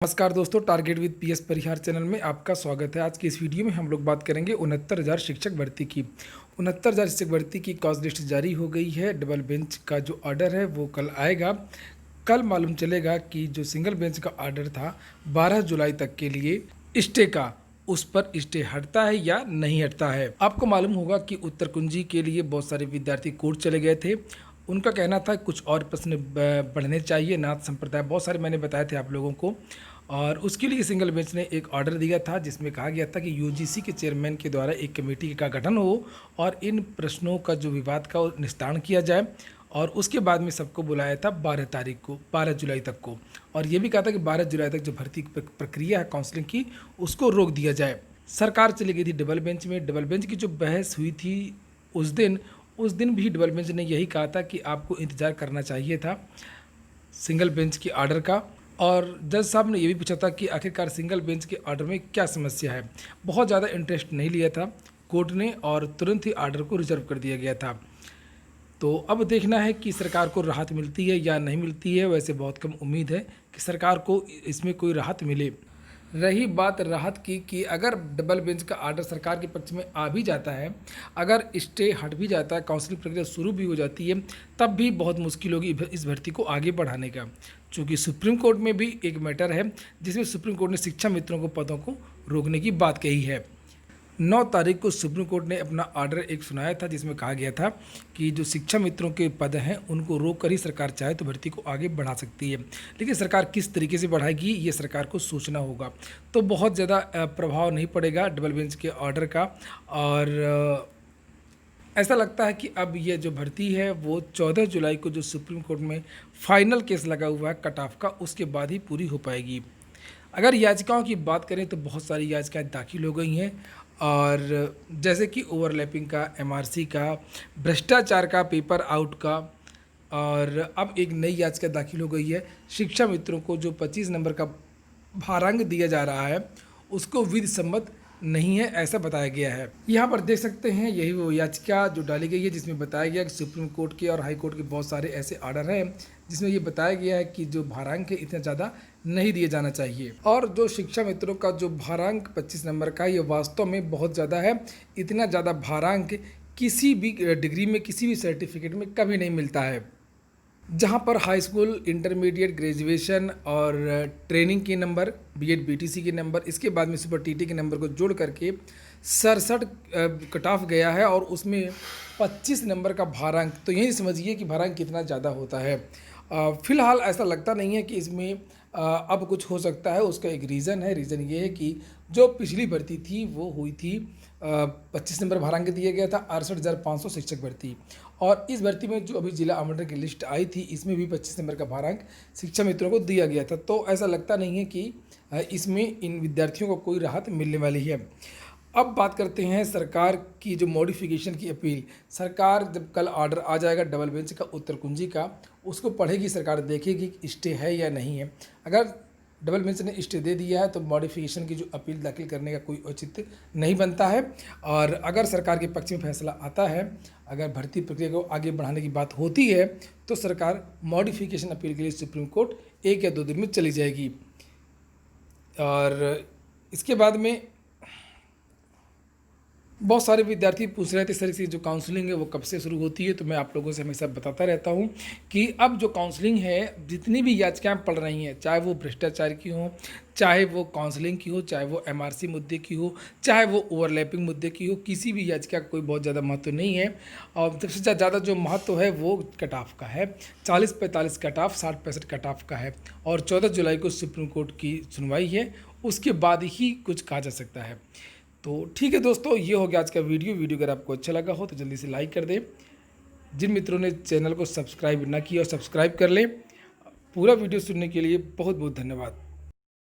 नमस्कार दोस्तों, target with PS Parihar channel में आपका स्वागत है। आज की इस वीडियो में हम लोग बात करेंगे 69,000 शिक्षक भर्ती की। 69,000 शिक्षक भर्ती की कॉस्ट लिस्ट जारी हो गई है। डबल बेंच का जो ऑर्डर है वो कल आएगा। कल मालूम चलेगा कि जो सिंगल बेंच का ऑर्डर था 12 जुलाई तक के लिए स्टे का, उस पर स्टे हटता है या नहीं हटता है। आपको मालूम होगा कि उत्तर कुंजी के लिए बहुत सारे विद्यार्थी कोर्ट चले गए थे। उनका कहना था कुछ और प्रश्न बढ़ने चाहिए, नाथ संप्रदाय बहुत सारे मैंने बताए थे आप लोगों को। और उसके लिए सिंगल बेंच ने एक ऑर्डर दिया था जिसमें कहा गया था कि यूजीसी के चेयरमैन के द्वारा एक कमेटी का गठन हो और इन प्रश्नों का जो विवाद का निस्तारण किया जाए। और उसके बाद में सबको बुलाया था 12 तारीख को, 12 जुलाई तक को। और ये भी कहा था कि 12 जुलाई तक जो भर्ती प्रक्रिया है काउंसलिंग की, उसको रोक दिया जाए। सरकार चली गई थी डबल बेंच में। डबल बेंच की जो बहस हुई थी उस दिन भी डबल बेंच ने यही कहा था कि आपको इंतज़ार करना चाहिए था सिंगल बेंच के ऑर्डर का। और जज साहब ने ये भी पूछा था कि आखिरकार सिंगल बेंच के ऑर्डर में क्या समस्या है। बहुत ज़्यादा इंटरेस्ट नहीं लिया था कोर्ट ने और तुरंत ही ऑर्डर को रिजर्व कर दिया गया था। तो अब देखना है कि सरकार को राहत मिलती है या नहीं मिलती है। वैसे बहुत कम उम्मीद है कि सरकार को इसमें कोई राहत मिले। रही बात राहत की कि अगर डबल बेंच का ऑर्डर सरकार के पक्ष में आ भी जाता है, अगर स्टे हट भी जाता है, काउंसलिंग प्रक्रिया शुरू भी हो जाती है, तब भी बहुत मुश्किल होगी इस भर्ती को आगे बढ़ाने का। क्योंकि सुप्रीम कोर्ट में भी एक मैटर है जिसमें सुप्रीम कोर्ट ने शिक्षा मित्रों को पदों को रोकने की बात कही है। 9 तारीख को सुप्रीम कोर्ट ने अपना ऑर्डर एक सुनाया था जिसमें कहा गया था कि जो शिक्षा मित्रों के पद हैं उनको रोक कर ही सरकार चाहे तो भर्ती को आगे बढ़ा सकती है। लेकिन सरकार किस तरीके से बढ़ाएगी ये सरकार को सोचना होगा। तो बहुत ज़्यादा प्रभाव नहीं पड़ेगा डबल बेंच के ऑर्डर का। और ऐसा लगता है कि अब ये जो भर्ती है वो 14 जुलाई को जो सुप्रीम कोर्ट में फाइनल केस लगा हुआ है कट ऑफ का, उसके बाद ही पूरी हो पाएगी। अगर याचिकाओं की बात करें तो बहुत सारी याचिकाएं दाखिल हो गई हैं। और जैसे कि ओवरलैपिंग का, एमआरसी का, भ्रष्टाचार का, पेपर आउट का। और अब एक नई याचिका दाखिल हो गई है। शिक्षा मित्रों को जो 25 नंबर का भारांक दिया जा रहा है उसको विधि सम्मत नहीं है, ऐसा बताया गया है। यहाँ पर देख सकते हैं यही वो याचिका जो डाली गई है जिसमें बताया गया कि सुप्रीम कोर्ट के और हाई कोर्ट के बहुत सारे ऐसे ऑर्डर हैं जिसमें ये बताया गया है कि जो भारांक है इतना ज़्यादा नहीं दिया जाना चाहिए। और जो शिक्षा मित्रों का जो भारांक 25 नंबर का, ये वास्तव में बहुत ज़्यादा है। इतना ज़्यादा भारांक किसी भी डिग्री में, किसी भी सर्टिफिकेट में कभी नहीं मिलता है। जहाँ पर हाई स्कूल, इंटरमीडिएट, ग्रेजुएशन और ट्रेनिंग के नंबर, बीएड बीटीसी के नंबर, इसके बाद में सुपर टीटी के नंबर को जोड़ करके 67 कट ऑफ गया है और उसमें 25 नंबर का भारांक। तो यही समझिए कि भारांक कितना ज़्यादा होता है। फ़िलहाल ऐसा लगता नहीं है कि इसमें अब कुछ हो सकता है। उसका एक रीज़न है। रीज़न ये है कि जो पिछली भर्ती थी वो हुई थी 25 नंबर भारांक दिया गया था, 68,500 शिक्षक भर्ती। और इस भर्ती में जो अभी जिला आवंटन की लिस्ट आई थी इसमें भी 25 नंबर का भारांक शिक्षा मित्रों को दिया गया था। तो ऐसा लगता नहीं है कि इसमें इन विद्यार्थियों को कोई राहत मिलने वाली है। अब बात करते हैं सरकार की जो मॉडिफिकेशन की अपील। सरकार जब कल ऑर्डर आ जाएगा डबल बेंच का, उत्तर कुंजी का, उसको पढ़ेगी सरकार, देखेगी कि स्टे है या नहीं है। अगर डबल बेंच ने स्टे दे दिया है तो मॉडिफिकेशन की जो अपील दाखिल करने का कोई औचित्य नहीं बनता है। और अगर सरकार के पक्ष में फैसला आता है, अगर भर्ती प्रक्रिया को आगे बढ़ाने की बात होती है, तो सरकार मॉडिफिकेशन अपील के लिए सुप्रीम कोर्ट 1 या 2 दिन में चली जाएगी। और इसके बाद में बहुत सारे विद्यार्थी पूछ रहे थे सर इसकी जो काउंसलिंग है वो कब से शुरू होती है। तो मैं आप लोगों से हमेशा बताता रहता हूँ कि अब जो काउंसलिंग है, जितनी भी याचिकाएं पढ़ रही हैं, चाहे वो भ्रष्टाचार की हो, चाहे वो काउंसलिंग की हो, चाहे वो एमआरसी मुद्दे की हो, चाहे वो ओवरलैपिंग मुद्दे की हो, किसी भी याचिका का कोई बहुत ज़्यादा महत्व नहीं है। और सबसे ज़्यादा जो महत्व है वो कट ऑफ का है। 40-45 कट ऑफ, 60-65 कट ऑफ का है। और 14 जुलाई को सुप्रीम कोर्ट की सुनवाई है, उसके बाद ही कुछ कहा जा सकता है। तो ठीक है दोस्तों, ये हो गया आज का वीडियो अगर आपको अच्छा लगा हो तो जल्दी से लाइक कर दें। जिन मित्रों ने चैनल को सब्सक्राइब ना किया और सब्सक्राइब कर लें। पूरा वीडियो सुनने के लिए बहुत बहुत धन्यवाद।